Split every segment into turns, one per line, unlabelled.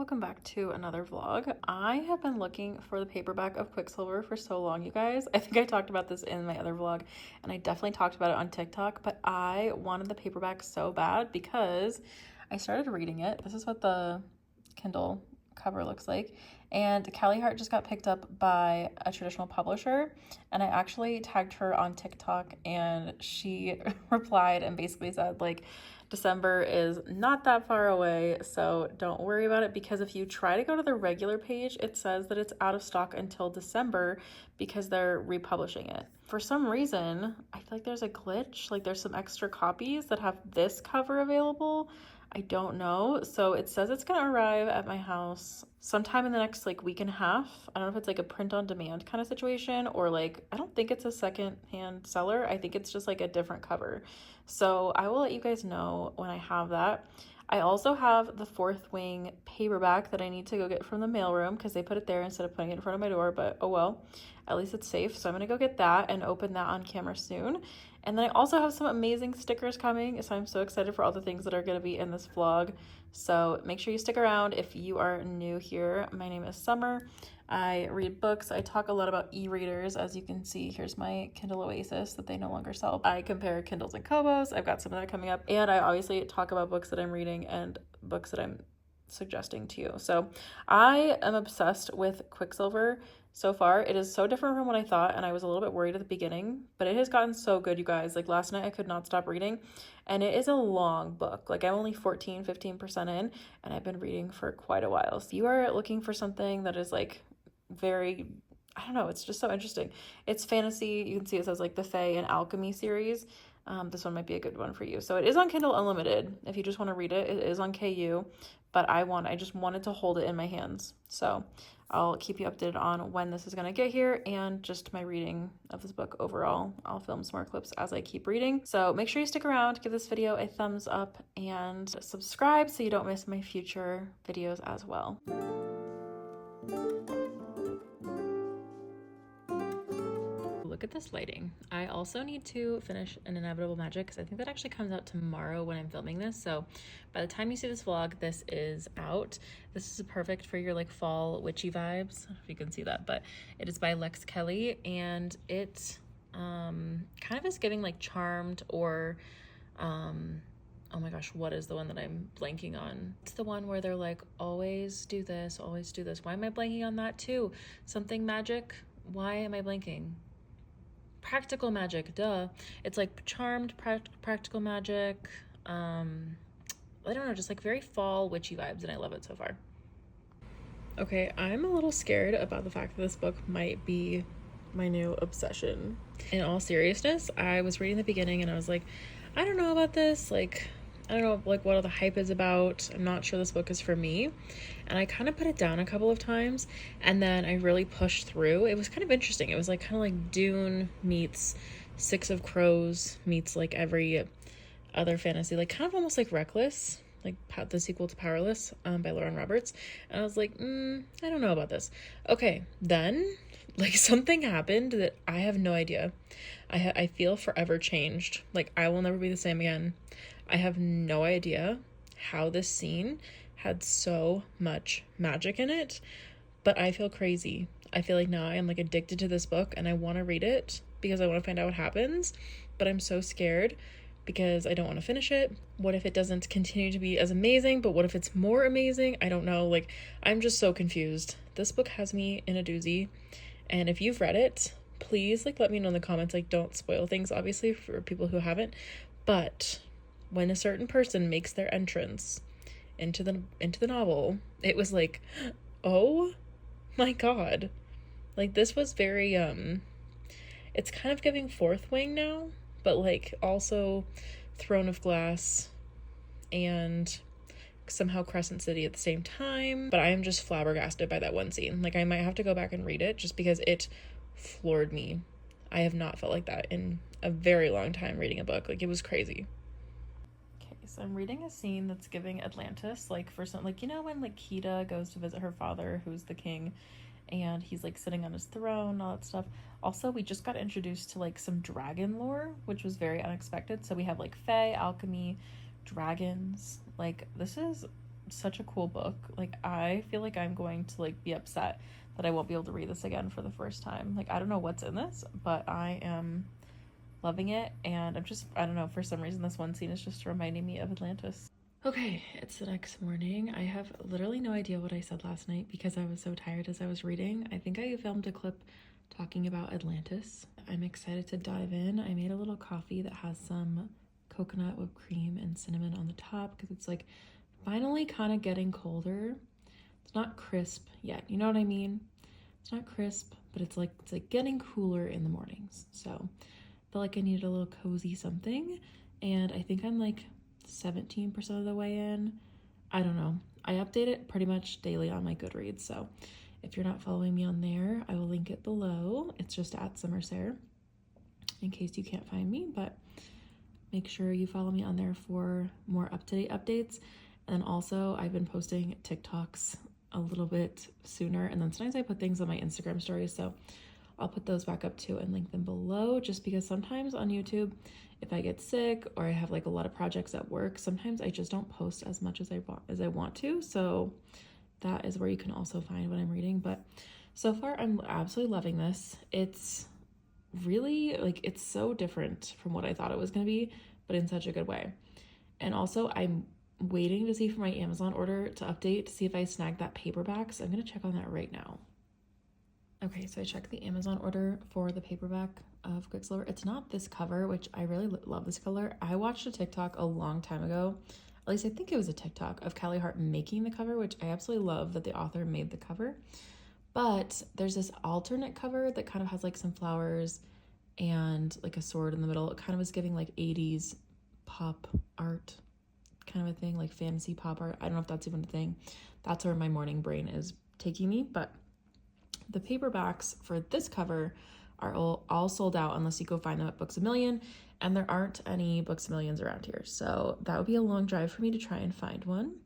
Welcome back to another vlog. I have been looking for the paperback of Quicksilver for so long, you guys. I think I talked about this in my other vlog, and I definitely talked about it on TikTok, but I wanted the paperback so bad because I started reading it. This is what the Kindle cover looks like. And Callie Hart just got picked up by a traditional publisher, and I actually tagged her on TikTok, and she replied and basically said, like, December is not that far away, so don't worry about it, because if you try to go to the regular page, it says that it's out of stock until December because they're republishing it. For some reason, I feel like there's a glitch, like there's some extra copies that have this cover available. I don't know. So it says it's gonna arrive at my house sometime in the next like week and a half. I don't know if it's like a print on demand kind of situation, or like, I don't think it's a second-hand seller. I think it's just like a different cover. So I will let you guys know when I have that. I also have the Fourth Wing paperback that I need to go get from the mailroom because they put it there instead of putting it in front of my door, but oh well, at least it's safe. So I'm gonna go get that and open that on camera soon. And then I also have some amazing stickers coming, so I'm so excited for all the things that are gonna be in this vlog. So make sure you stick around if you are new here. My name is Summer. I read books. I talk a lot about e-readers. As you can see, here's my Kindle Oasis that they no longer sell. I compare Kindles and Kobos. I've got some of that coming up. And I obviously talk about books that I'm reading and books that I'm suggesting to you. So I am obsessed with Quicksilver so far. It is so different from what I thought, and I was a little bit worried at the beginning, but it has gotten so good, you guys. Like last night I could not stop reading, and it is a long book. Like I'm only 15% in, and I've been reading for quite a while. So if you are looking for something that is like very, I don't know, it's just so interesting. It's fantasy. You can see it says like the Fae and Alchemy series. This one might be a good one for you. So it is on Kindle Unlimited. If you just want to read it, it is on KU, but I just wanted to hold it in my hands. So I'll keep you updated on when this is going to get here and just my reading of this book overall. I'll film some more clips as I keep reading. So make sure you stick around, give this video a thumbs up, and subscribe so you don't miss my future videos as well. Look at this lighting. I also need to finish An Inevitable Magic because I think that actually comes out tomorrow when I'm filming this. So by the time you see this vlog, this is out. This is perfect for your like fall witchy vibes, if you can see that, but it is by Callie, and it kind of is giving like Charmed or oh my gosh, what is the one that I'm blanking on? It's the one where they're like, always do this, always do this. Why am I blanking on that too? Something magic. Why am I blanking? Practical magic, duh. It's like Charmed, practical magic. I don't know, just like very fall witchy vibes, and I love it so far. Okay, I'm a little scared about the fact that this book might be my new obsession. In all seriousness, I was reading the beginning and I was like, I don't know about this. Like, I don't know like what all the hype is about. I'm not sure this book is for me. And I kind of put it down a couple of times, and then I really pushed through. It was kind of interesting. It was like kind of like Dune meets Six of Crows meets like every other fantasy, like kind of almost like Reckless, like the sequel to Powerless by Lauren Roberts. And I was like, I don't know about this. Okay, then like something happened that I have no idea. I feel forever changed. Like I will never be the same again. I have no idea how this scene had so much magic in it, but I feel crazy. I feel like now I am like addicted to this book and I want to read it because I want to find out what happens, but I'm so scared because I don't want to finish it. What if it doesn't continue to be as amazing, but what if it's more amazing? I don't know. Like, I'm just so confused. This book has me in a doozy, and if you've read it, please like let me know in the comments. Like, don't spoil things obviously for people who haven't, but when a certain person makes their entrance into the novel, it was like, oh my god. Like this was very it's kind of giving Fourth Wing now, but like also Throne of Glass and somehow Crescent City at the same time. But I am just flabbergasted by that one scene. Like I might have to go back and read it just because it floored me. I have not felt like that in a very long time reading a book. Like it was crazy. So I'm reading a scene that's giving Atlantis, like for some, like, you know, when like Kida goes to visit her father, who's the king, and he's like sitting on his throne, all that stuff. Also, we just got introduced to like some dragon lore, which was very unexpected. So we have like Fae, alchemy, dragons. Like this is such a cool book. Like, I feel like I'm going to like be upset that I won't be able to read this again for the first time. Like, I don't know what's in this, but I am loving it. And I don't know, for some reason this one scene is just reminding me of Atlantis. Okay, it's the next morning. I have literally no idea what I said last night because I was so tired as I was reading. I think I filmed a clip talking about Atlantis. I'm excited to dive in. I made a little coffee that has some coconut whipped cream and cinnamon on the top because it's like finally kind of getting colder. It's not crisp yet, you know what I mean? It's not crisp, but it's like getting cooler in the mornings. So I feel like I needed a little cozy something, and I think I'm like 17% of the way in. I don't know. I update it pretty much daily on my Goodreads, so if you're not following me on there, I will link it below. It's just at Summersair in case you can't find me, but make sure you follow me on there for more up-to-date updates. And then also I've been posting TikToks a little bit sooner, and then sometimes I put things on my Instagram stories, so I'll put those back up too and link them below, just because sometimes on YouTube, if I get sick or I have like a lot of projects at work, sometimes I just don't post as much as I want to. So that is where you can also find what I'm reading. But so far I'm absolutely loving this. It's really like, it's so different from what I thought it was going to be, but in such a good way. And also I'm waiting to see for my Amazon order to update to see if I snagged that paperback. So I'm going to check on that right now. Okay, so I checked the Amazon order for the paperback of Quicksilver. It's not this cover, which I really love this color. I watched a TikTok a long time ago, at least I think it was a TikTok, of Callie Hart making the cover, which I absolutely love that the author made the cover. But there's this alternate cover that kind of has like some flowers and like a sword in the middle. It kind of was giving like 80s pop art kind of a thing, like fantasy pop art. I don't know if that's even a thing. That's where my morning brain is taking me, but the paperbacks for this cover are all sold out unless you go find them at Books A Million, and there aren't any Books A Millions around here. So that would be a long drive for me to try and find one.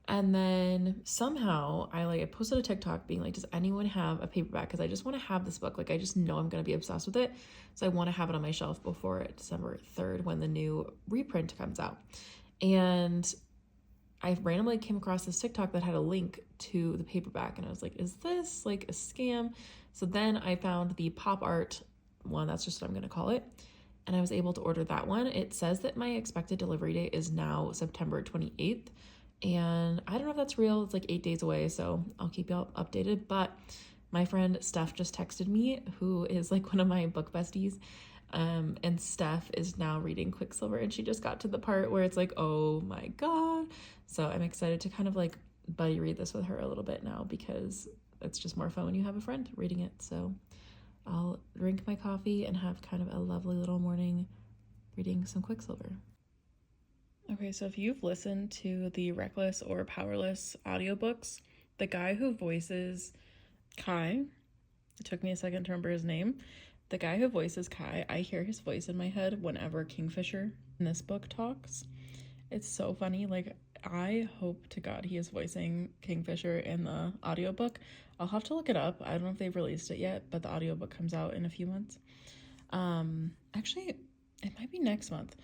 And then somehow I posted a TikTok being like, does anyone have a paperback? Because I just want to have this book. Like, I just know I'm going to be obsessed with it. So I want to have it on my shelf before December 3rd when the new reprint comes out. And I randomly came across this TikTok that had a link to the paperback, and I was like, is this like a scam? So then I found the pop art one, that's just what I'm going to call it, and I was able to order that one. It says that my expected delivery date is now September 28th, and I don't know if that's real. It's like 8 days away, so I'll keep y'all updated. But my friend Steph just texted me, who is like one of my book besties, and Steph is now reading Quicksilver, and she just got to the part where it's like, oh my god. So I'm excited to kind of like buddy read this with her a little bit now, because it's just more fun when you have a friend reading it. So I'll drink my coffee and have kind of a lovely little morning reading some Quicksilver. Okay, so if you've listened to the Reckless or Powerless audiobooks, the guy who voices Kai, it took me a second to remember his name, the guy who voices Kai, I hear his voice in my head whenever Kingfisher in this book talks. It's so funny. Like, I hope to God he is voicing Kingfisher in the audiobook. I'll have to look it up. I don't know if they've released it yet, but the audiobook comes out in a few months. Actually, it might be next month.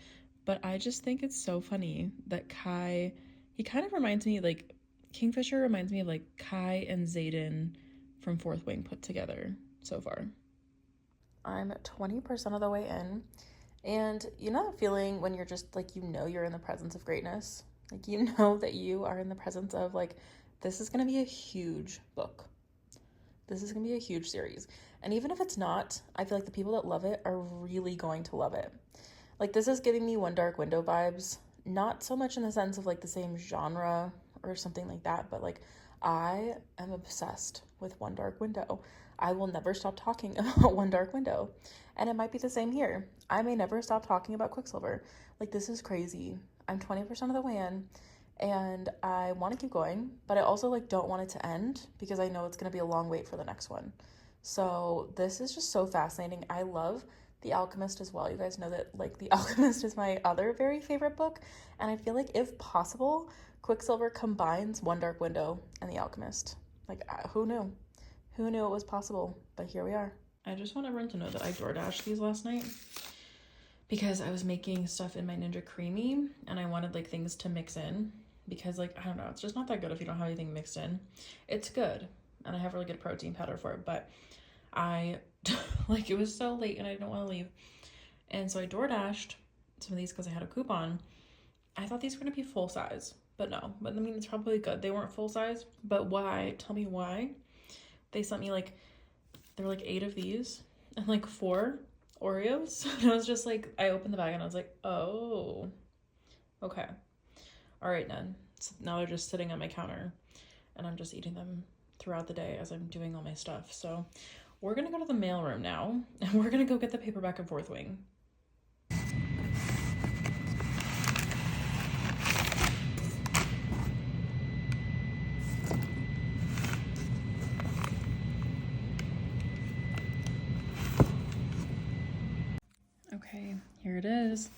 But I just think it's so funny that Kai, he kind of reminds me, like, Kingfisher reminds me of like Kai and Xaden from Fourth Wing put together so far. I'm 20% of the way in, and you know that feeling when you're just like, you know, you're in the presence of greatness. Like, you know that you are in the presence of like, this is going to be a huge book. This is going to be a huge series. And even if it's not, I feel like the people that love it are really going to love it. Like, this is giving me One Dark Window vibes, not so much in the sense of like the same genre or something like that, but like, I am obsessed with One Dark Window. I will never stop talking about One Dark Window. And it might be the same here. I may never stop talking about Quicksilver. Like, this is crazy. I'm 20% of the way in, and I want to keep going, but I also like don't want it to end because I know it's going to be a long wait for the next one. So this is just so fascinating. I love The Alchemist as well. You guys know that like The Alchemist is my other very favorite book, and I feel like if possible, Quicksilver combines One Dark Window and The Alchemist. Like, who knew? Who knew it was possible? But here we are. I just want everyone to know that I DoorDashed these last night because I was making stuff in my Ninja Creamy and I wanted like things to mix in because like, I don't know, it's just not that good if you don't have anything mixed in. It's good, and I have really good protein powder for it, but I, like, it was so late and I didn't want to leave. And so I DoorDashed some of these because I had a coupon. I thought these were going to be full size, but no. But I mean, it's probably good. They weren't full size, but why? Tell me why. They sent me like, there were like 8 of these and like 4 Oreos. And I was just like, I opened the bag and I was like, oh, okay. All right, then. So now they're just sitting on my counter and I'm just eating them throughout the day as I'm doing all my stuff. So we're going to go to the mailroom now and we're going to go get the paperback and fourth wing. Okay, here it is.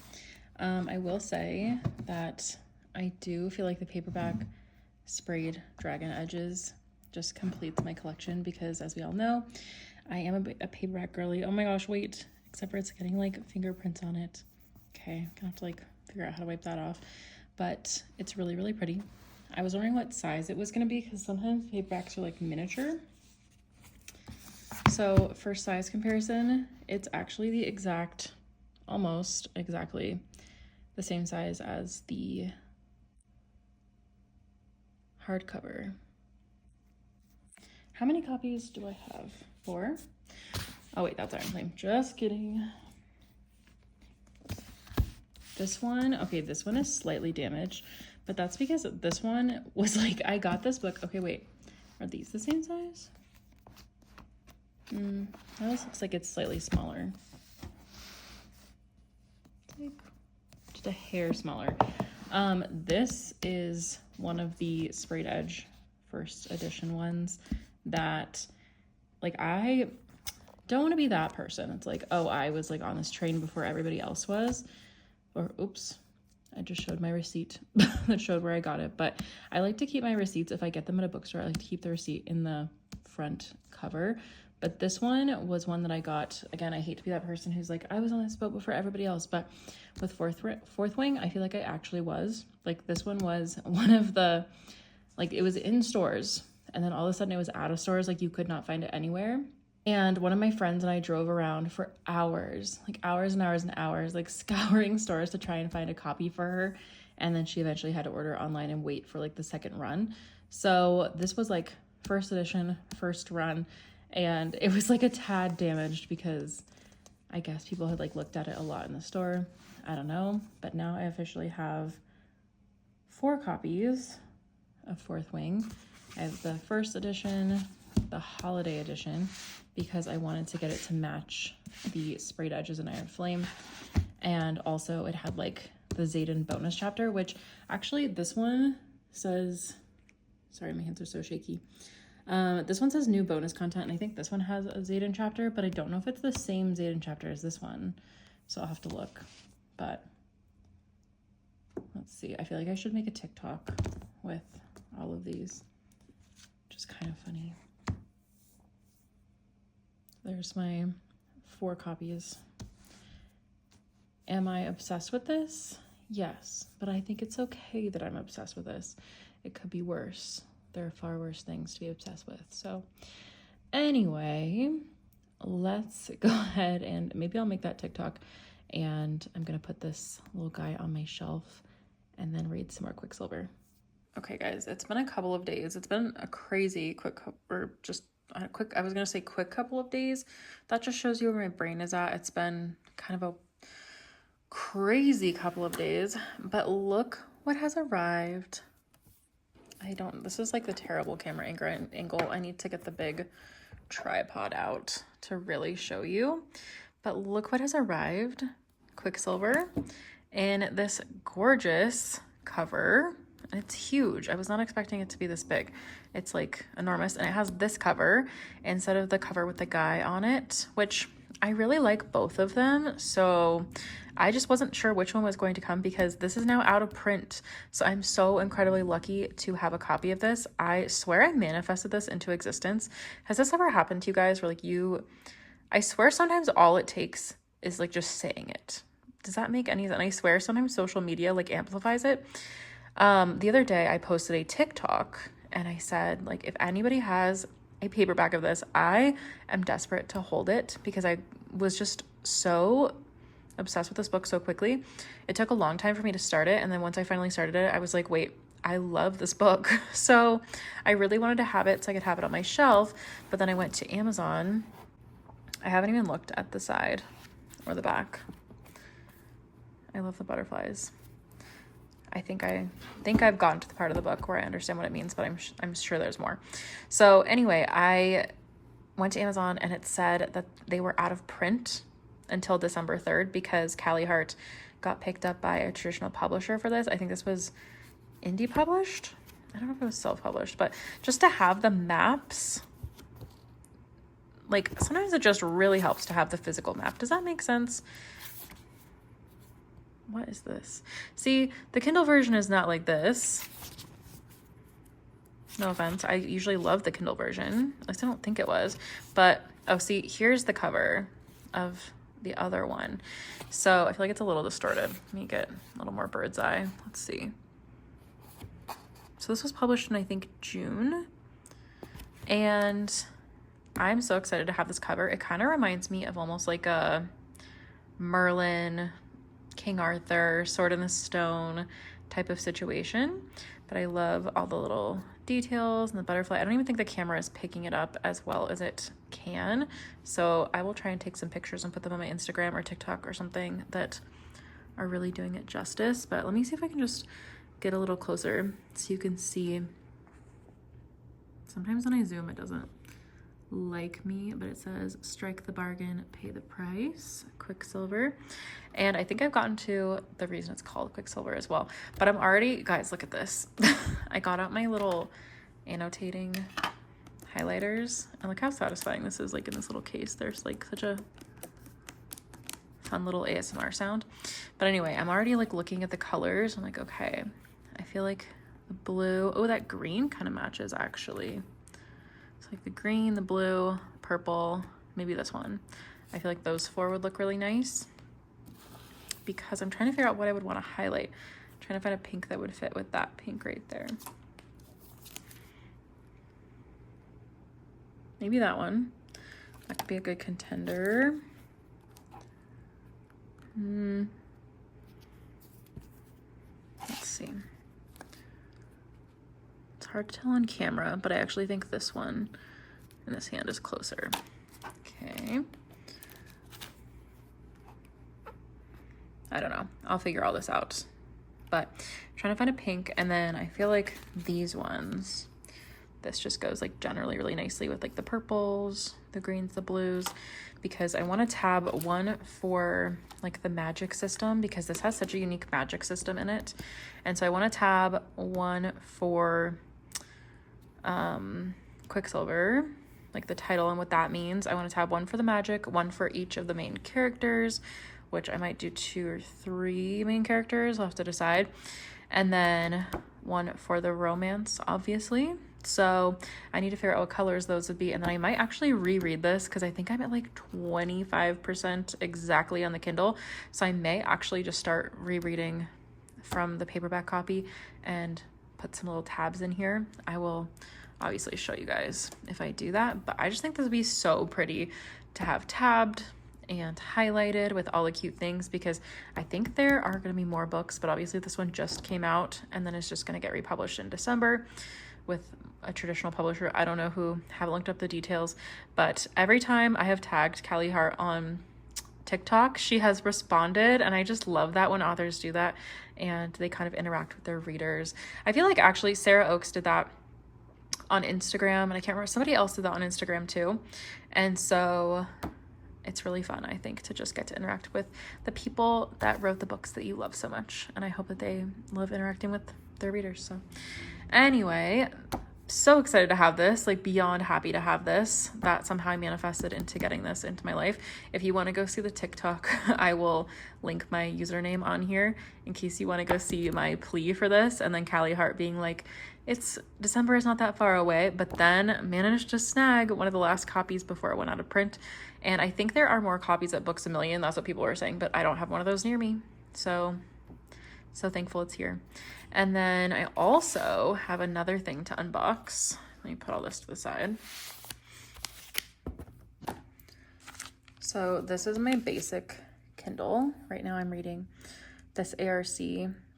I will say that I do feel like the paperback sprayed dragon edges just completes my collection because, as we all know, I am a paperback girly. Oh my gosh, wait, except for it's getting like fingerprints on it. Okay, I'm gonna have to like figure out how to wipe that off, but it's really, really pretty. I was wondering what size it was gonna be because sometimes paperbacks are like miniature. So for size comparison, it's actually the exact, almost exactly the same size as the hardcover. How many copies do I have? 4? Oh wait, that's Iron Flame. Just kidding. This one, okay, this one is slightly damaged, but that's because this one was like, I got this book. Okay, wait, are these the same size? That looks like it's slightly smaller. It's like just a hair smaller. This is one of the sprayed edge first edition ones that, like, I don't want to be that person. It's like, oh, I was like on this train before everybody else was, or oops, I just showed my receipt that showed where I got it. But I like to keep my receipts if I get them at a bookstore. I like to keep the receipt in the front cover. But this one was one that I got, again, I hate to be that person who's like, I was on this boat before everybody else, but with fourth wing, I feel like I actually was. Like, this one was one of the, like, it was in stores, and then all of a sudden it was out of stores, like you could not find it anywhere. And one of my friends and I drove around for hours, like hours and hours and hours, like scouring stores to try and find a copy for her. And then she eventually had to order online and wait for like the second run. So this was like first edition, first run. And it was like a tad damaged because I guess people had like looked at it a lot in the store. I don't know. But now I officially have 4 copies of Fourth Wing. I have the first edition, the holiday edition, because I wanted to get it to match the sprayed edges in Iron Flame. And also it had like the Xaden bonus chapter, which actually this one says, sorry, my hands are so shaky. This one says new bonus content, and I think this one has a Xaden chapter, but I don't know if it's the same Xaden chapter as this one, so I'll have to look. But let's see, I feel like I should make a TikTok with all of these, which is kind of funny. There's my 4 copies. Am I obsessed with this? Yes, but I think it's okay that I'm obsessed with this. It could be worse. There are far worse things to be obsessed with. So anyway, let's go ahead and maybe I'll make that TikTok, and I'm going to put this little guy on my shelf and then read some more Quicksilver. Okay, guys, it's been a couple of days. It's been a crazy quick couple of days. That just shows you where my brain is at. It's been kind of a crazy couple of days, but look what has arrived. This is like the terrible camera angle. I need to get the big tripod out to really show you. But look what has arrived. Quicksilver in this gorgeous cover. And it's huge. I was not expecting it to be this big. It's like enormous. And it has this cover instead of the cover with the guy on it, which I really like both of them. So I just wasn't sure which one was going to come because this is now out of print. So I'm so incredibly lucky to have a copy of this. I swear I manifested this into existence. Has this ever happened to you guys where like I swear sometimes all it takes is like just saying it. Does that make any sense? And I swear sometimes social media like amplifies it. The other day I posted a TikTok and I said, like, if anybody has a paperback of this, I am desperate to hold it because I was just so obsessed with this book so quickly. It took a long time for me to start it, and then once I finally started it, I was like, wait, I love this book. So I really wanted to have it so I could have it on my shelf, but then I went to Amazon. I haven't even looked at the side or the back. I love the butterflies. I think I've gotten to the part of the book where I understand what it means, but I'm sure there's more. So anyway, I went to Amazon and it said that they were out of print until December 3rd because Callie Hart got picked up by a traditional publisher for this. I think this was indie published. I don't know if it was self-published, but just to have the maps, like sometimes it just really helps to have the physical map. Does that make sense? What is this? See, the Kindle version is not like this. No offense. I usually love the Kindle version. At least I don't think it was. But, oh, see, here's the cover of the other one. So I feel like it's a little distorted. Let me get a little more bird's eye. Let's see. So this was published in, I think, June. And I'm so excited to have this cover. It kind of reminds me of almost like a Merlin, King Arthur, Sword in the Stone type of situation. But I love all the little details and the butterfly. I don't even think the camera is picking it up as well as it can. So I will try and take some pictures and put them on my Instagram or TikTok or something that are really doing it justice. But let me see if I can just get a little closer so you can see. Sometimes when I zoom, it doesn't like me, but it says strike the bargain, pay the price, Quicksilver. And I think I've gotten to the reason it's called Quicksilver as well, but I'm already, guys, look at this. I got out my little annotating highlighters and look how satisfying this is, like in this little case. There's like such a fun little ASMR sound. But anyway, I'm already like looking at the colors. I'm like, okay, I feel like the blue, oh, that green kind of matches actually. It's like the green, the blue, purple, maybe this one. I feel like those four would look really nice because I'm trying to figure out what I would want to highlight. I'm trying to find a pink that would fit with that pink right there. Maybe that one. That could be a good contender. Let's see. It's hard to tell on camera, but I actually think this one in this hand is closer. Okay. I don't know. I'll figure all this out. But I'm trying to find a pink, and then I feel like these ones, this just goes like generally really nicely with like the purples, the greens, the blues, because I want to tab one for like the magic system because this has such a unique magic system in it. And so I want to tab one for Quicksilver, like the title and what that means. I want to tab one for the magic, one for each of the main characters, which I might do 2 or 3 main characters. I'll have to decide. And then one for the romance, obviously. So I need to figure out what colors those would be. And then I might actually reread this because I think I'm at like 25% exactly on the Kindle. So I may actually just start rereading from the paperback copy and put some little tabs in here. I will obviously show you guys if I do that. But I just think this would be so pretty to have tabbed and highlighted with all the cute things because I think there are going to be more books, but obviously this one just came out and then it's just going to get republished in December with a traditional publisher. I don't know who, haven't looked up the details, but every time I have tagged Callie Hart on TikTok, she has responded, and I just love that when authors do that and they kind of interact with their readers. I feel like actually Sarah Oakes did that on Instagram, and I can't remember, somebody else did that on Instagram too. And so it's really fun, I think, to just get to interact with the people that wrote the books that you love so much. And I hope that they love interacting with their readers. So anyway, so excited to have this, like beyond happy to have this. That somehow I manifested into getting this into my life. If you want to go see the TikTok, I will link my username on here in case you want to go see my plea for this. And then Callie Hart being like, it's December is not that far away, but then managed to snag one of the last copies before it went out of print. And I think there are more copies at Books A Million. That's what people were saying, but I don't have one of those near me. So So thankful it's here. And then I also have another thing to unbox. Let me put all this to the side. So this is my basic Kindle. Right now I'm reading this ARC,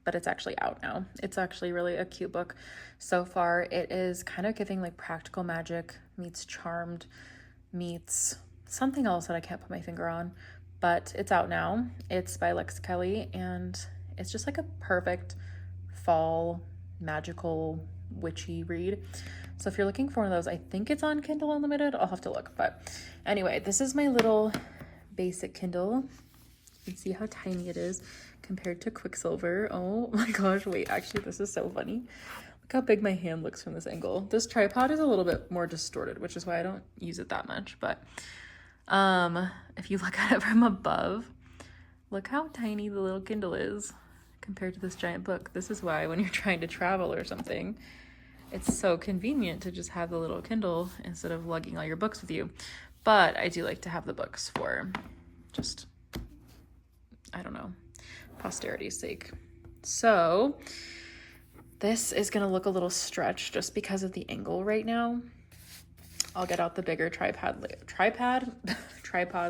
but it's actually out now. It's actually really a cute book. So far it is kind of giving like practical magic meets charmed meets something else that I can't put my finger on, but it's out now. It's by Callie, and it's just like a perfect fall magical witchy read. So if you're looking for one of those, I think it's on Kindle Unlimited. I'll have to look. But anyway, this is my little basic Kindle. You can see how tiny it is compared to Quicksilver. Oh my gosh, wait, actually this is so funny. Look how big my hand looks from this angle. This tripod is a little bit more distorted, which is why I don't use it that much. But if you look at it from above, look how tiny the little Kindle is compared to this giant book. This is why when you're trying to travel or something, it's so convenient to just have the little Kindle instead of lugging all your books with you. But I do like to have the books for just, I don't know, posterity's sake. So this is gonna look a little stretched just because of the angle right now. I'll get out the bigger tripod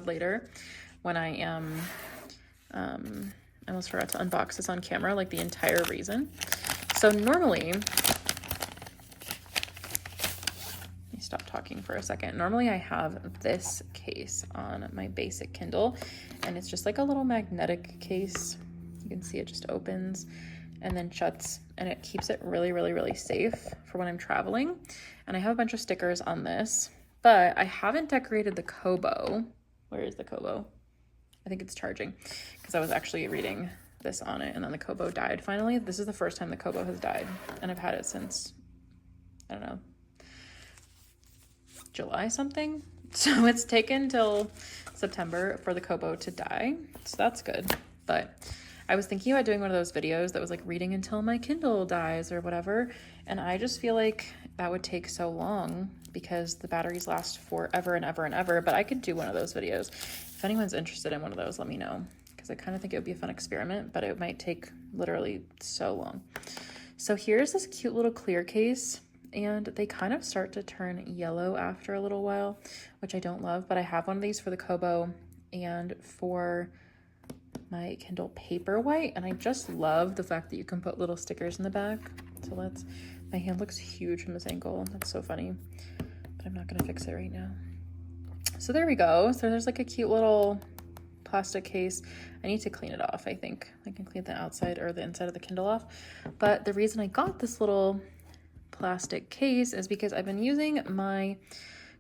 later when I am, I almost forgot to unbox this on camera, like the entire reason. So normally, let me stop talking for a second. Normally I have this case on my basic Kindle, and it's just like a little magnetic case. You can see it just opens and then shuts, and it keeps it really, really, really safe for when I'm traveling. And I have a bunch of stickers on this, but I haven't decorated the Kobo. Where is the Kobo? I think it's charging, because I was actually reading this on it, and then the Kobo died finally. This is the first time the Kobo has died, and I've had it since, I don't know, July something. So it's taken till September for the Kobo to die, so that's good. But I was thinking about doing one of those videos that was like reading until my Kindle dies or whatever, and I just feel like that would take so long because the batteries last forever and ever and ever. But I could do one of those videos. If anyone's interested in one of those, let me know, because I kind of think it would be a fun experiment, but it might take literally so long. So here's this cute little clear case, and they kind of start to turn yellow after a little while, which I don't love, but I have one of these for the Kobo and for my Kindle Paperwhite, and I just love the fact that you can put little stickers in the back. So my hand looks huge from this angle. That's so funny, but I'm not gonna fix it right now. So there we go. So there's like a cute little plastic case. I need to clean it off. I think I can clean the outside or the inside of the Kindle off. But the reason I got this little plastic case is because I've been using my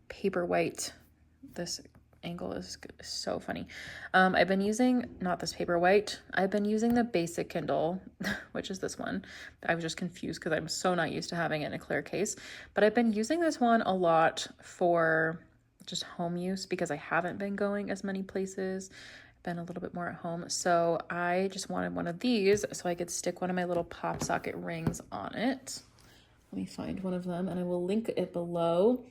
Paperwhite. This angle is so funny. I've been using, not this Paperwhite, I've been using the basic Kindle, which is this one. I was just confused because I'm so not used to having it in a clear case, but I've been using this one a lot for just home use because I haven't been going as many places. I've been a little bit more at home, so I just wanted one of these so I could stick one of my little pop socket rings on it. Let me find one of them and I will link it below,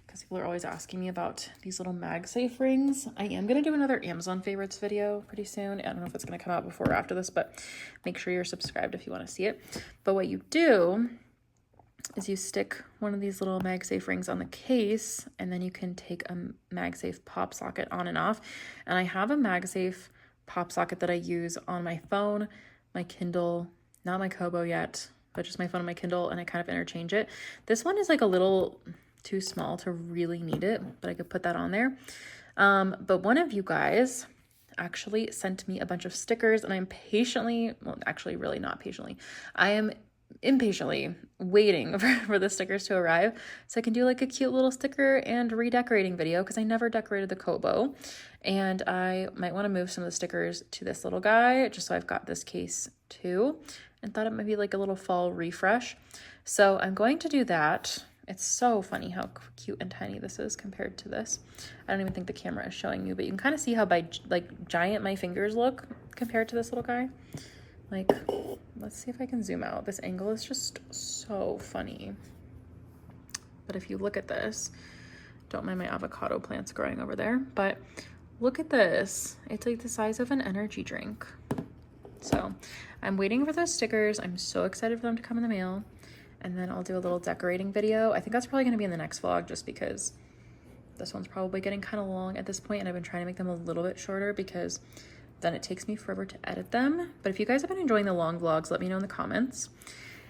because people are always asking me about these little MagSafe rings. I am going to do another Amazon favorites video pretty soon. I don't know if it's going to come out before or after this, but make sure you're subscribed if you want to see it. But what you do is you stick one of these little MagSafe rings on the case, and then you can take a MagSafe pop socket on and off. And I have a MagSafe pop socket that I use on my phone, my Kindle, not my Kobo yet, but just my phone and my Kindle, and I kind of interchange it. This one is like a little too small to really need it, but I could put that on there. But one of you guys actually sent me a bunch of stickers, and I'm patiently, well, actually really not patiently, I am impatiently waiting for the stickers to arrive so I can do like a cute little sticker and redecorating video, because I never decorated the Kobo, and I might want to move some of the stickers to this little guy just so I've got this case too, and thought it might be like a little fall refresh. So I'm going to do that. It's so funny how cute and tiny this is compared to this. I don't even think the camera is showing you, but you can kind of see how giant my fingers look compared to this little guy. Like, let's see if I can zoom out. This angle is just so funny. But if you look at this, don't mind my avocado plants growing over there, but look at this. It's like the size of an energy drink. So I'm waiting for those stickers. I'm so excited for them to come in the mail. And then I'll do a little decorating video. I think that's probably gonna be in the next vlog just because this one's probably getting kind of long at this point, and I've been trying to make them a little bit shorter because then it takes me forever to edit them. But if you guys have been enjoying the long vlogs, let me know in the comments.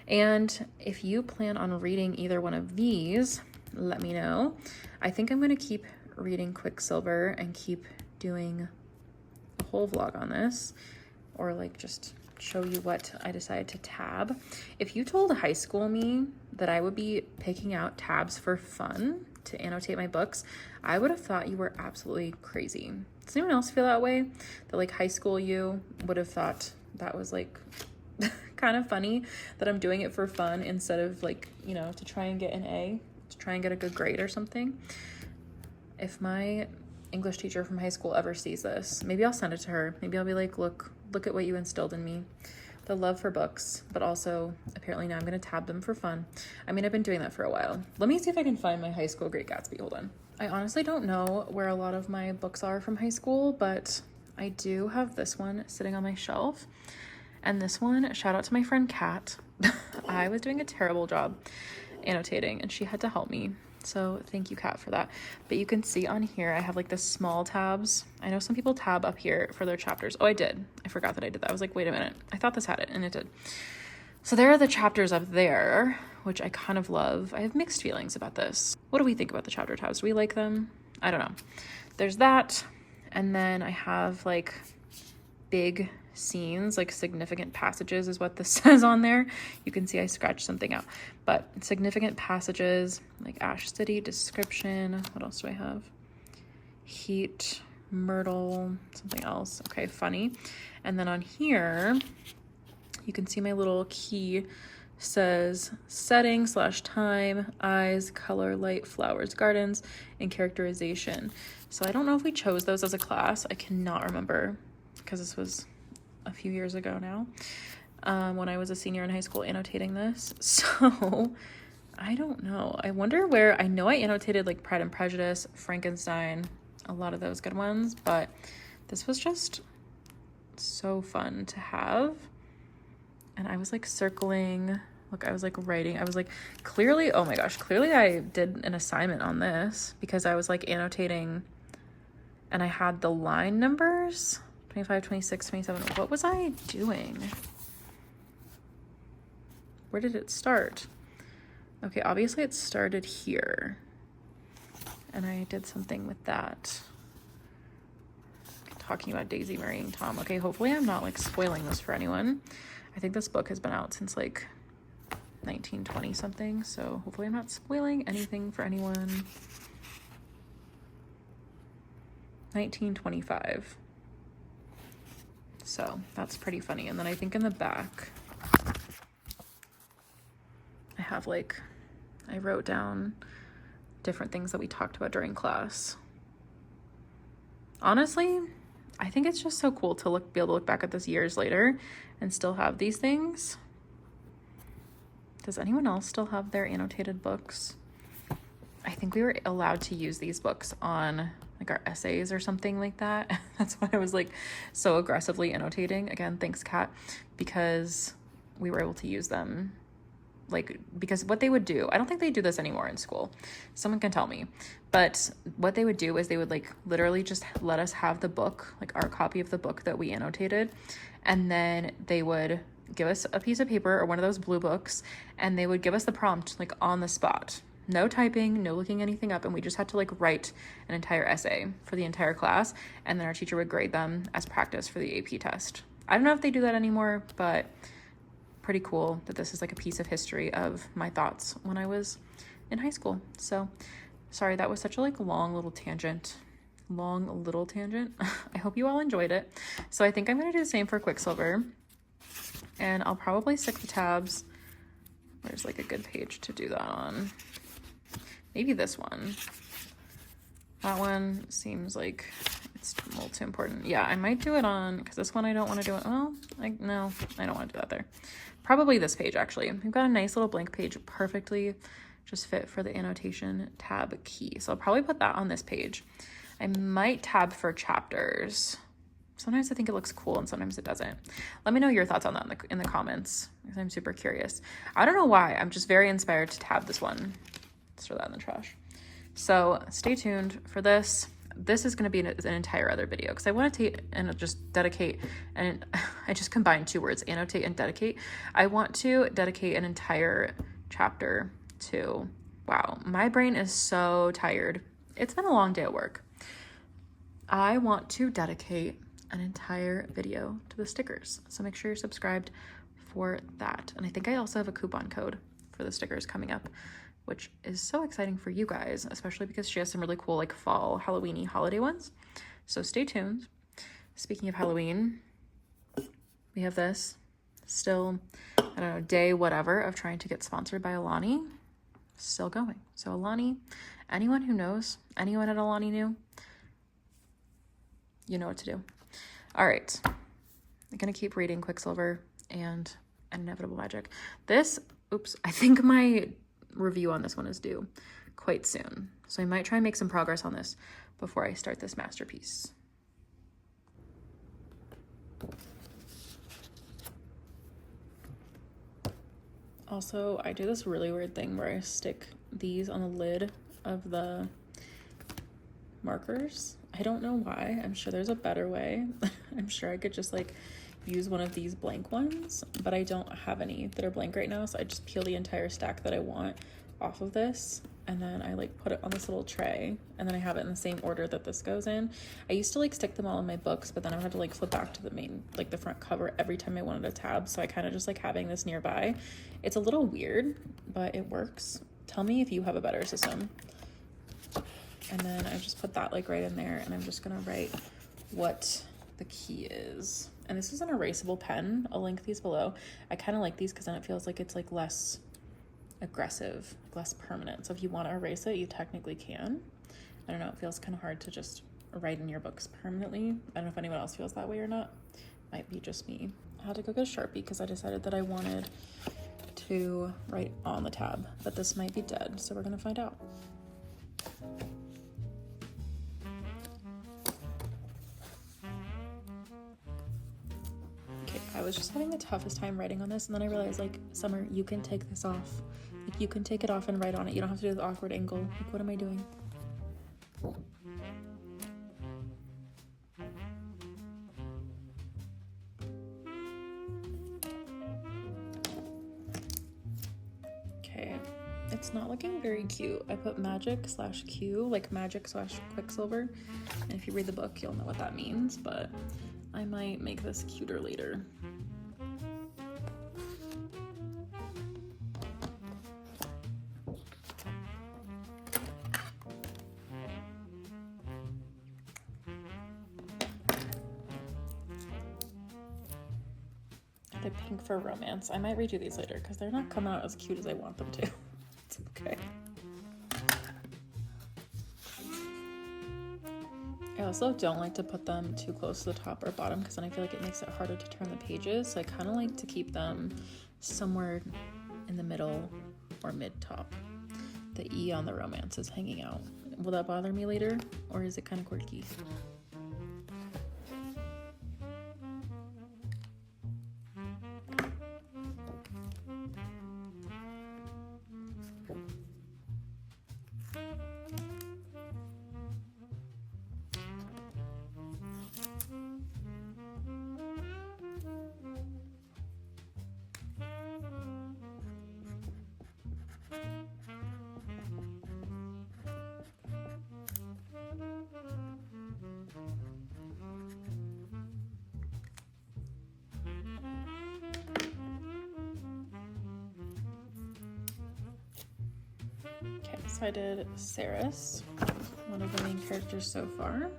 And if you plan on reading either one of these, let me know. I think I'm gonna keep reading Quicksilver and keep doing a whole vlog on this, or like just show you what I decided to tab. If you told high school me that I would be picking out tabs for fun to annotate my books, I would have thought you were absolutely crazy. Does anyone else feel that way? That like high school you would have thought that was like kind of funny that I'm doing it for fun instead of like, you know, to try and get an A, to try and get a good grade or something. If my English teacher from high school ever sees this, maybe I'll send it to her. Maybe I'll be like, look at what you instilled in me. The love for books, but also apparently now I'm gonna tab them for fun. I mean, I've been doing that for a while. Let me see if I can find my high school Great Gatsby. Hold on. I honestly don't know where a lot of my books are from high school, but I do have this one sitting on my shelf. And this one, shout out to my friend Kat. I was doing a terrible job annotating and she had to help me. So thank you, Kat, for that. But you can see on here, I have like the small tabs. I know some people tab up here for their chapters. Oh, I did. I forgot that I did that. I was like, wait a minute. I thought this had it, and it did. So there are the chapters up there, which I kind of love. I have mixed feelings about this. What do we think about the chapter tabs? Do we like them? I don't know. There's that. And then I have like big scenes, like significant passages is what this says on there. You can see I scratched something out, but significant passages like Ash City, description. What else do I have? Heat, Myrtle, something else. Okay, funny. And then on here, you can see my little key says setting / time, eyes, color, light, flowers, gardens, and characterization. So I don't know if we chose those as a class. I cannot remember because this was a few years ago now, when I was a senior in high school annotating this. So I don't know. I wonder where, I know I annotated like Pride and Prejudice, Frankenstein, a lot of those good ones, but this was just so fun to have. And I was like circling, look, I was like writing, I was like clearly, oh my gosh, clearly I did an assignment on this because I was like annotating and I had the line numbers, 25, 26, 27. What was I doing? Where did it start? Okay, obviously it started here. And I did something with that. Talking about Daisy marrying Tom. Okay, hopefully I'm not like spoiling this for anyone. I think this book has been out since like 1920 something. So hopefully I'm not spoiling anything for anyone. 1925. So that's pretty funny. And then I think in the back, I have like, I wrote down different things that we talked about during class. Honestly, I think it's just so cool to be able to look back at this years later and still have these things. Does anyone else still have their annotated books? I think we were allowed to use these books on like our essays or something like that. That's why I was like so aggressively annotating. Again, thanks, Kat, because we were able to use them. Like, because what they would do, I don't think they do this anymore in school. Someone can tell me. But what they would do is they would like literally just let us have the book, like our copy of the book that we annotated. And then they would give us a piece of paper or one of those blue books, and they would give us the prompt like on the spot. No typing, no looking anything up, and we just had to like write an entire essay for the entire class, and then our teacher would grade them as practice for the AP test. I don't know if they do that anymore, but pretty cool that this is like a piece of history of my thoughts when I was in high school. So sorry, that was such a like long little tangent. I hope you all enjoyed it. So I think I'm gonna do the same for Quicksilver, and I'll probably stick the tabs. Where's like a good page to do that on? Maybe this one. That one seems like it's a little too important. Yeah, I might do it on, because this one I don't want to do it. Well, no, I don't want to do that there. Probably this page, actually. We've got a nice little blank page, perfectly just fit for the annotation tab key. So I'll probably put that on this page. I might tab for chapters. Sometimes I think it looks cool and sometimes it doesn't. Let me know your thoughts on that in the comments, because I'm super curious. I don't know why. I'm just very inspired to tab this one. Let's throw that in the trash. So stay tuned for this. This is going to be an entire other video because I want to take and just dedicate, and I just combined two words, annotate and dedicate. I want to dedicate an entire chapter to, wow, my brain is so tired. It's been a long day at work. I want to dedicate an entire video to the stickers. So make sure you're subscribed for that. And I think I also have a coupon code for the stickers coming up, which is so exciting for you guys, especially because she has some really cool like fall Halloween-y holiday ones. So stay tuned. Speaking of Halloween, we have this still, I don't know, day whatever of trying to get sponsored by Alani. Still going. So Alani, anyone who knows, anyone at Alani knew, you know what to do. All right, I'm gonna keep reading Quicksilver and Inevitable Magic. This, oops, I think my review on this one is due quite soon. So I might try and make some progress on this before I start this masterpiece. Also, I do this really weird thing where I stick these on the lid of the markers. I don't know why. I'm sure there's a better way. I'm sure I could just like use one of these blank ones, but I don't have any that are blank right now, so I just peel the entire stack that I want off of this, and then I like put it on this little tray, and then I have it in the same order that this goes in. I used to like stick them all in my books, but then I would have to like flip back to the main, like the front cover every time I wanted a tab, so I kind of just like having this nearby. It's a little weird, but it works. Tell me if you have a better system. And then I just put that like right in there, and I'm just gonna write what the key is. And this is an erasable pen. I'll link these below. I kind of like these because then it feels like it's like less aggressive, less permanent. So if you want to erase it, you technically can. I don't know, it feels kind of hard to just write in your books permanently. I don't know if anyone else feels that way or not. Might be just me. I had to go get a Sharpie because I decided that I wanted to write on the tab, but this might be dead, so we're gonna find out. I was just having the toughest time writing on this, and then I realized, like, Summer, you can take this off. Like, you can take it off and write on it. You don't have to do the awkward angle. Like, what am I doing? Okay, it's not looking very cute. I put magic/Q, like magic/Quicksilver. And if you read the book, you'll know what that means, but I might make this cuter later. The pink for romance. I might redo these later because they're not coming out as cute as I want them to. It's okay. I also don't like to put them too close to the top or bottom because then I feel like it makes it harder to turn the pages. So I kind of like to keep them somewhere in the middle or mid-top. The E on the romance is hanging out. Will that bother me later, or is it kind of quirky? Okay, so I did Saris, one of the main characters so far.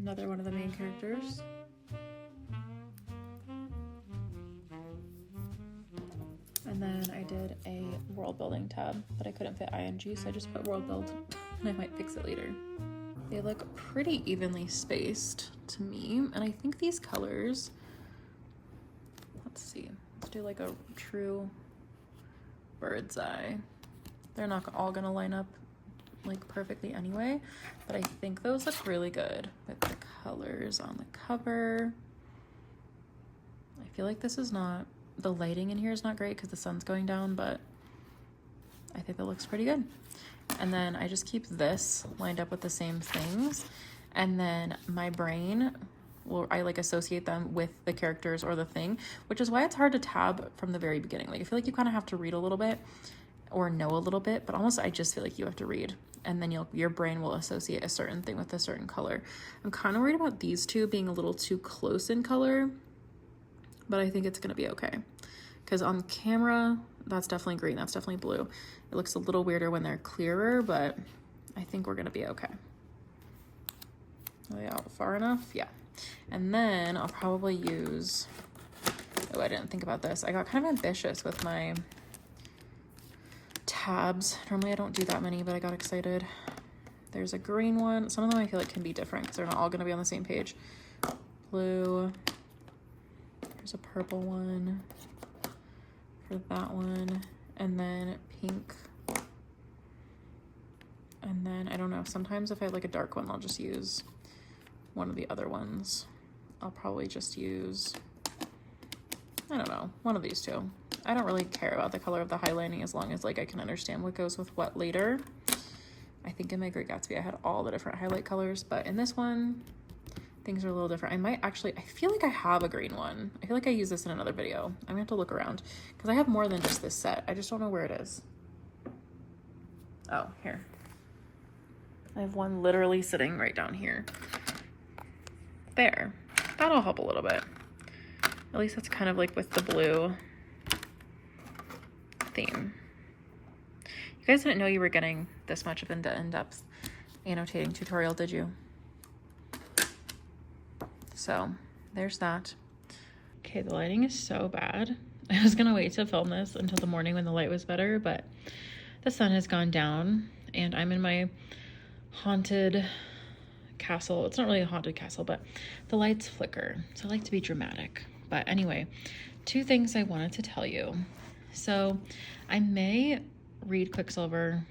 Another one of the main characters. And then I did a world building tab, but I couldn't fit ing, so I just put world build, and I might fix it later. They look pretty evenly spaced to me, and I think these colors, let's see, let's do like a true bird's eye. They're not all gonna line up like perfectly anyway, but I think those look really good with the colors on the cover. I feel like this is not, the lighting in here is not great because the sun's going down, but I think that looks pretty good. And then I just keep this lined up with the same things, and then my brain I like associate them with the characters or the thing, which is why it's hard to tab from the very beginning. Like I feel like you kind of have to read a little bit or know a little bit, but almost I just feel like you have to read, and then your brain will associate a certain thing with a certain color. I'm kind of worried about these two being a little too close in color, but I think it's gonna be okay. Because on camera, that's definitely green, that's definitely blue. It looks a little weirder when they're clearer, but I think we're gonna be okay. Are they out far enough? Yeah. And then I'll probably use, oh, I didn't think about this. I got kind of ambitious with my tabs. Normally I don't do that many, but I got excited. There's a green one. Some of them I feel like can be different because they're not all gonna be on the same page. Blue. There's a purple one for that one. And then pink. And then, I don't know, sometimes if I have like a dark one, I'll just use one of the other ones. I'll probably just use, I don't know, one of these two. I don't really care about the color of the highlighting as long as like I can understand what goes with what later. I think in my Great Gatsby I had all the different highlight colors, but in this one things are a little different. I might actually, I feel like I have a green one. I feel like I use this in another video. I'm gonna have to look around because I have more than just this set. I just don't know where it is. Oh, here. I have one literally sitting right down here. There, that'll help a little bit. At least that's kind of like with the blue theme. You guys didn't know you were getting this much of an in-depth annotating tutorial, did you? So there's that. Okay, the lighting is so bad. I was gonna wait to film this until the morning when the light was better, but the sun has gone down and I'm in my haunted castle. It's not really a haunted castle, but the lights flicker, so I like to be dramatic. But anyway, two things I wanted to tell you. So I may read Quicksilver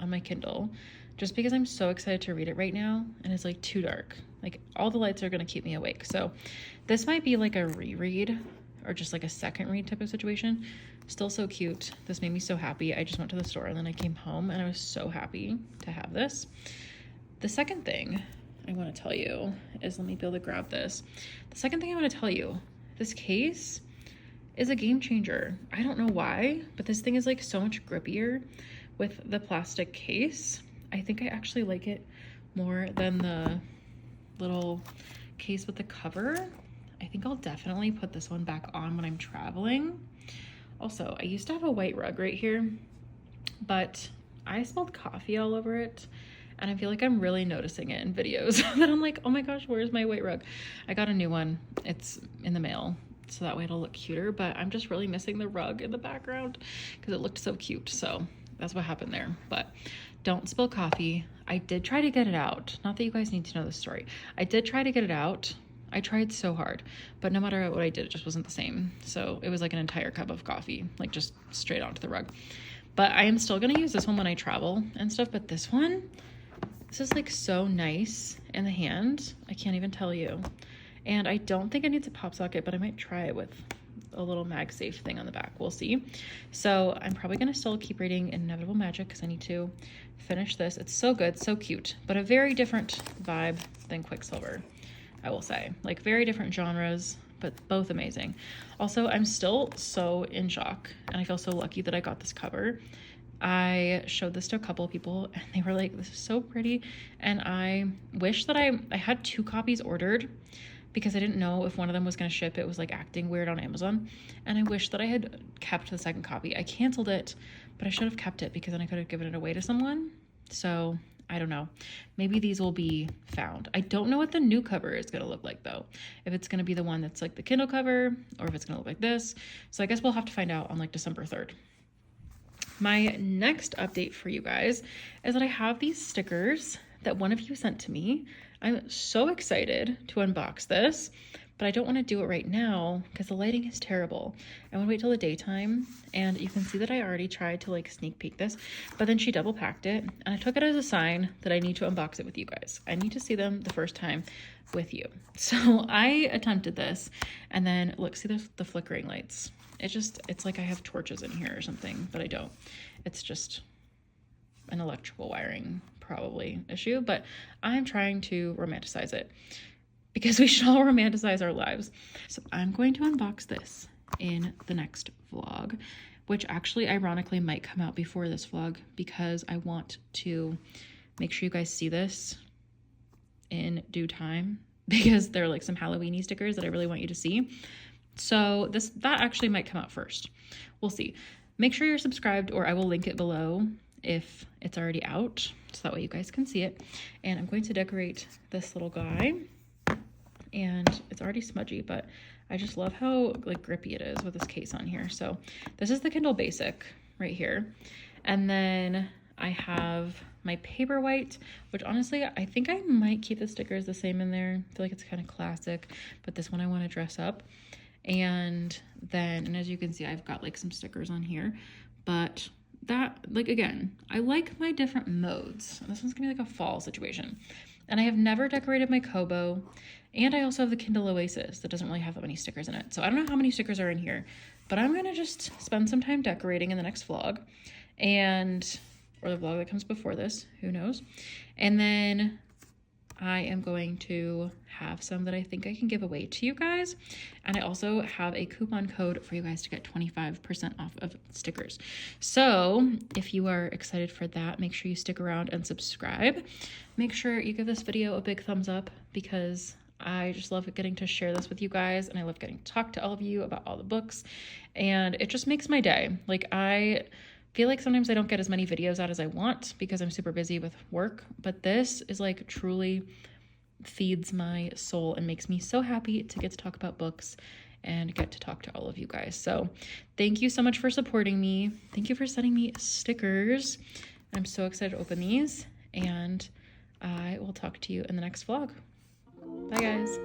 on my Kindle just because I'm so excited to read it right now, and it's like too dark. Like all the lights are gonna keep me awake. So this might be like a reread or just like a second read type of situation. Still so cute. This made me so happy. I just went to the store and then I came home and I was so happy to have this. The second thing I want to tell you is, let me be able to grab this. The second thing I want to tell you, this case is a game changer. I don't know why, but this thing is like so much grippier with the plastic case. I think I actually like it more than the little case with the cover. I think I'll definitely put this one back on when I'm traveling. Also, I used to have a white rug right here, but I spilled coffee all over it. And I feel like I'm really noticing it in videos that I'm like, oh my gosh, where's my white rug? I got a new one. It's in the mail, so that way it'll look cuter, but I'm just really missing the rug in the background because it looked so cute. So that's what happened there. But don't spill coffee. I did try to get it out. Not that you guys need to know this story. I did try to get it out. I tried so hard, but no matter what I did, it just wasn't the same. So it was like an entire cup of coffee, like just straight onto the rug. But I am still gonna use this one when I travel and stuff, but this one, this is like so nice in the hand. I can't even tell you. And I don't think it needs a pop socket, but I might try it with a little MagSafe thing on the back. We'll see. So I'm probably going to still keep reading Inevitable Magic because I need to finish this. It's so good, so cute, but a very different vibe than Quicksilver, I will say. Like very different genres, but both amazing. Also, I'm still so in shock and I feel so lucky that I got this cover. I showed this to a couple of people and they were like, this is so pretty. And I wish that I had 2 copies ordered because I didn't know if one of them was going to ship. It was like acting weird on Amazon. And I wish that I had kept the second copy. I canceled it, but I should have kept it because then I could have given it away to someone. So I don't know. Maybe these will be found. I don't know what the new cover is going to look like though. If it's going to be the one that's like the Kindle cover or if it's going to look like this. So I guess we'll have to find out on like December 3rd. My next update for you guys is that I have these stickers that one of you sent to me. I'm so excited to unbox this. but I don't want to do it right now because the lighting is terrible. I want to wait till the daytime, and you can see that I already tried to like sneak peek this, but then she double packed it, and I took it as a sign that I need to unbox it with you guys. I need to see them the first time with you. So I attempted this, and then look, see the flickering lights. It's like I have torches in here or something, but I don't. It's just an electrical wiring probably issue, but I'm trying to romanticize it because we should all romanticize our lives. So I'm going to unbox this in the next vlog, which actually ironically might come out before this vlog because I want to make sure you guys see this in due time because there are like some Halloween-y stickers that I really want you to see. So that actually might come out first. We'll see. Make sure you're subscribed, or I will link it below if it's already out, so that way you guys can see it. And I'm going to decorate this little guy, and it's already smudgy, but I just love how like grippy it is with this case on here. So this is the Kindle Basic right here. And then I have my paperwhite, which honestly, I think I might keep the stickers the same in there. I feel like it's kind of classic, but this one I want to dress up. And then, and as you can see, I've got like some stickers on here, but that, like, again, I like my different modes. This one's gonna be like a fall situation. And I have never decorated my Kobo, and I also have the Kindle Oasis that doesn't really have that many stickers in it. So I don't know how many stickers are in here, but I'm gonna just spend some time decorating in the next vlog, or the vlog that comes before this, who knows. And then I am going to have some that I think I can give away to you guys. And I also have a coupon code for you guys to get 25% off of stickers. So if you are excited for that, make sure you stick around and subscribe. Make sure you give this video a big thumbs up because I just love getting to share this with you guys, and I love getting to talk to all of you about all the books, and it just makes my day. Like, I feel like sometimes I don't get as many videos out as I want because I'm super busy with work, but this is like truly feeds my soul and makes me so happy to get to talk about books and get to talk to all of you guys. So thank you so much for supporting me. Thank you for sending me stickers. I'm so excited to open these, and I will talk to you in the next vlog. Bye guys.